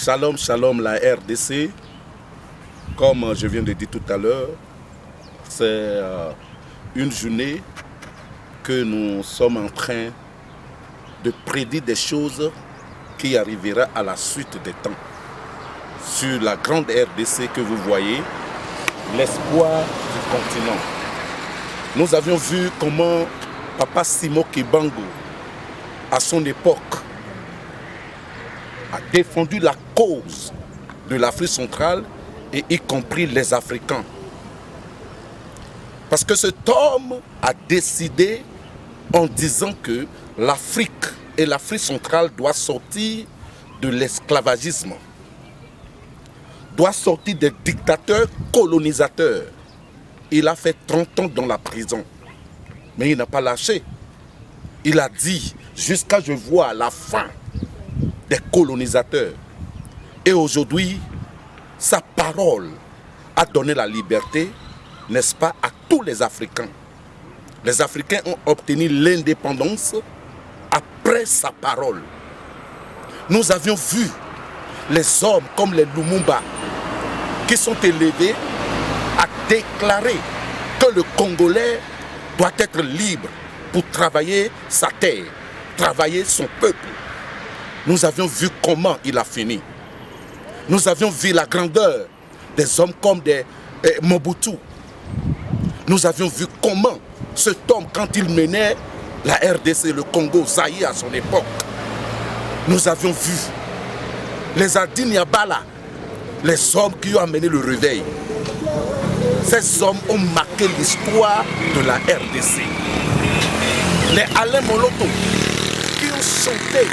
Shalom, shalom, la RDC. Comme je viens de dire tout à l'heure, c'est une journée que nous sommes en train de prédire des choses qui arriveront à la suite des temps. Sur la grande RDC que vous voyez, l'espoir du continent. Nous avions vu comment Papa Simon Kibango, à son époque, a défendu la cause de l'Afrique centrale et y compris les Africains. Parce que cet homme a décidé en disant que l'Afrique et l'Afrique centrale doivent sortir de l'esclavagisme, doivent sortir des dictateurs colonisateurs. Il a fait 30 ans dans la prison, mais il n'a pas lâché. Il a dit, jusqu'à je vois la fin des colonisateurs. Et aujourd'hui, sa parole a donné la liberté, n'est-ce pas, à tous les Africains. Les Africains ont obtenu l'indépendance après sa parole. Nous avions vu les hommes comme les Lumumba qui sont élevés à déclarer que le Congolais doit être libre pour travailler sa terre, travailler son peuple. Nous avions vu comment il a fini. Nous avions vu la grandeur des hommes comme des Mobutu. Nous avions vu comment cet homme, quand il menait la RDC, le Congo, Zaïre à son époque, nous avions vu les Adine Yabala, les hommes qui ont amené le réveil. Ces hommes ont marqué l'histoire de la RDC. Les Alain Moloto qui ont chanté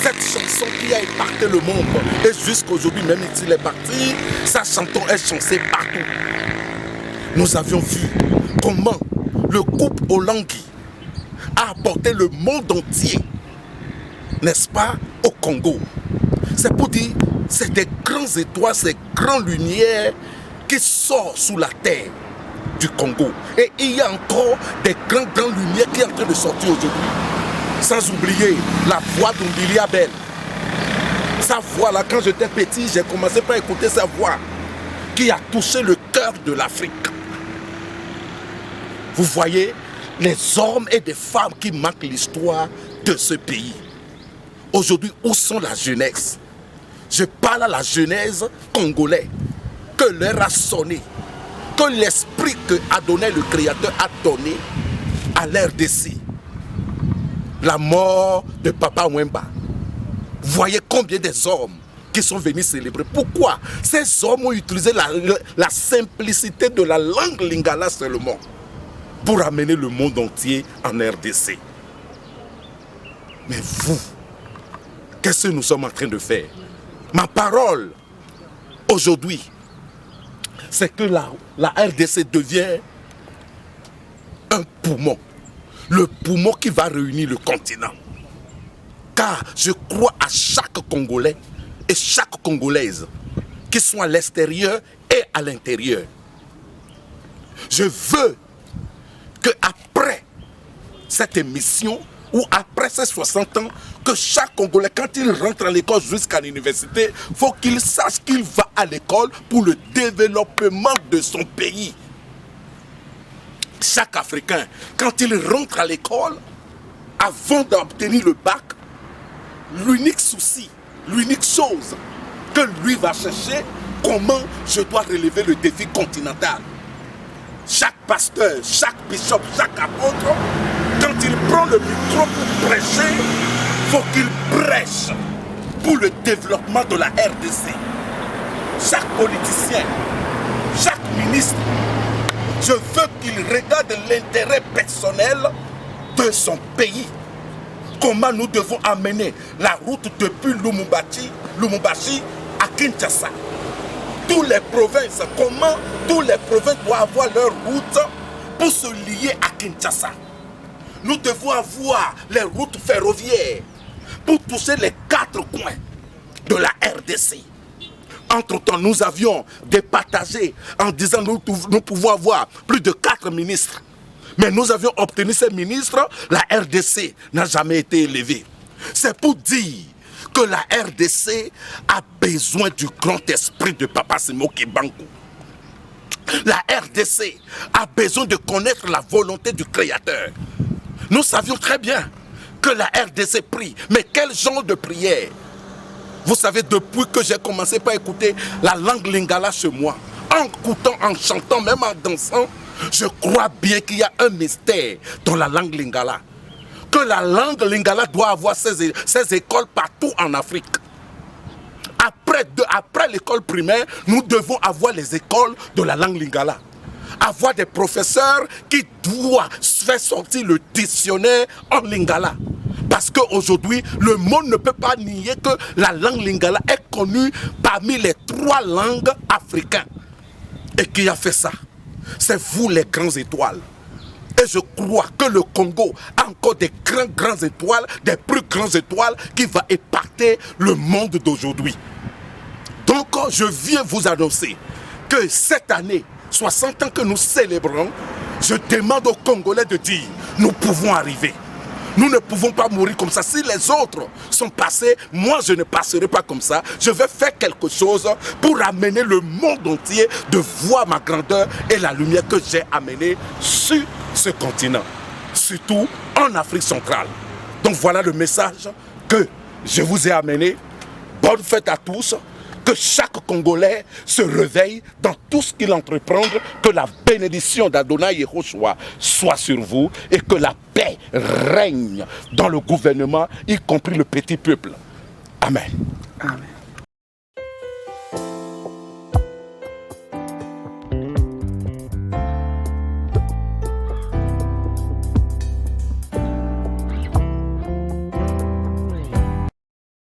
cette chanson qui a impacté le monde. Et jusqu'aujourd'hui, même s'il est parti, sa chanson est chantée partout. Nous avions vu comment le couple Olangui a apporté le monde entier, n'est-ce pas, au Congo. C'est pour dire, c'est des grands étoiles, ces grandes lumières qui sortent sous la terre du Congo. Et il y a encore des grandes lumières qui sont en train de sortir aujourd'hui. Sans oublier la voix d'Ombili Abel. Sa voix là, quand j'étais petit, j'ai commencé par écouter sa voix qui a touché le cœur de l'Afrique. Vous voyez, les hommes et des femmes qui marquent l'histoire de ce pays. Aujourd'hui, où sont la jeunesse? Je parle à la jeunesse congolaise que l'heure a sonné, que l'esprit que Adonai le Créateur a donné à l'RDC. La mort de Papa Wemba. Voyez combien des hommes qui sont venus célébrer. Pourquoi? Ces hommes ont utilisé la simplicité de la langue lingala seulement pour amener le monde entier en RDC. Mais vous, qu'est-ce que nous sommes en train de faire? Ma parole aujourd'hui, c'est que la RDC devient un poumon. Le poumon qui va réunir le continent. Car je crois à chaque Congolais et chaque Congolaise qui sont à l'extérieur et à l'intérieur. Je veux que après cette émission ou après ces 60 ans, que chaque Congolais, quand il rentre à l'école jusqu'à l'université, il faut qu'il sache qu'il va à l'école pour le développement de son pays. Chaque Africain, quand il rentre à l'école, avant d'obtenir le bac, l'unique souci, l'unique chose que lui va chercher, comment je dois relever le défi continental. Chaque pasteur, chaque bishop, chaque apôtre, quand il prend le micro pour prêcher, il faut qu'il prêche pour le développement de la RDC. Chaque politicien, chaque ministre, je veux qu'il regarde l'intérêt personnel de son pays. Comment nous devons amener la route depuis Lubumbashi à Kinshasa. Toutes les provinces, comment toutes les provinces doivent avoir leur route pour se lier à Kinshasa. Nous devons avoir les routes ferroviaires pour toucher les 4 coins de la RDC. Entre-temps, nous avions départagé en disant que nous pouvons avoir plus de 4 ministres. Mais nous avions obtenu ces ministres, la RDC n'a jamais été élevée. C'est pour dire que la RDC a besoin du grand esprit de Papa Simoki Bankou. La RDC a besoin de connaître la volonté du Créateur. Nous savions très bien que la RDC prie, mais quel genre de prière? Vous savez, depuis que j'ai commencé par écouter la langue lingala chez moi, en écoutant, en chantant, même en dansant, je crois bien qu'il y a un mystère dans la langue lingala. Que la langue lingala doit avoir ses écoles partout en Afrique. Après l'école primaire, nous devons avoir les écoles de la langue lingala. Avoir des professeurs qui doivent faire sortir le dictionnaire en lingala. Parce qu'aujourd'hui, le monde ne peut pas nier que la langue lingala est connue parmi les 3 langues africaines. Et qui a fait ça? C'est vous les grandes étoiles. Et je crois que le Congo a encore des grandes étoiles, des plus grandes étoiles qui vont épater le monde d'aujourd'hui. Donc je viens vous annoncer que cette année, 60 ans que nous célébrons, je demande aux Congolais de dire, nous pouvons arriver. Nous ne pouvons pas mourir comme ça. Si les autres sont passés, moi je ne passerai pas comme ça. Je vais faire quelque chose pour amener le monde entier de voir ma grandeur et la lumière que j'ai amenée sur ce continent. Surtout en Afrique centrale. Donc voilà le message que je vous ai amené. Bonne fête à tous. Que chaque Congolais se réveille dans tout ce qu'il entreprend, que la bénédiction d'Adonai Yehoshua soit sur vous et que la paix règne dans le gouvernement, y compris le petit peuple. Amen. Amen.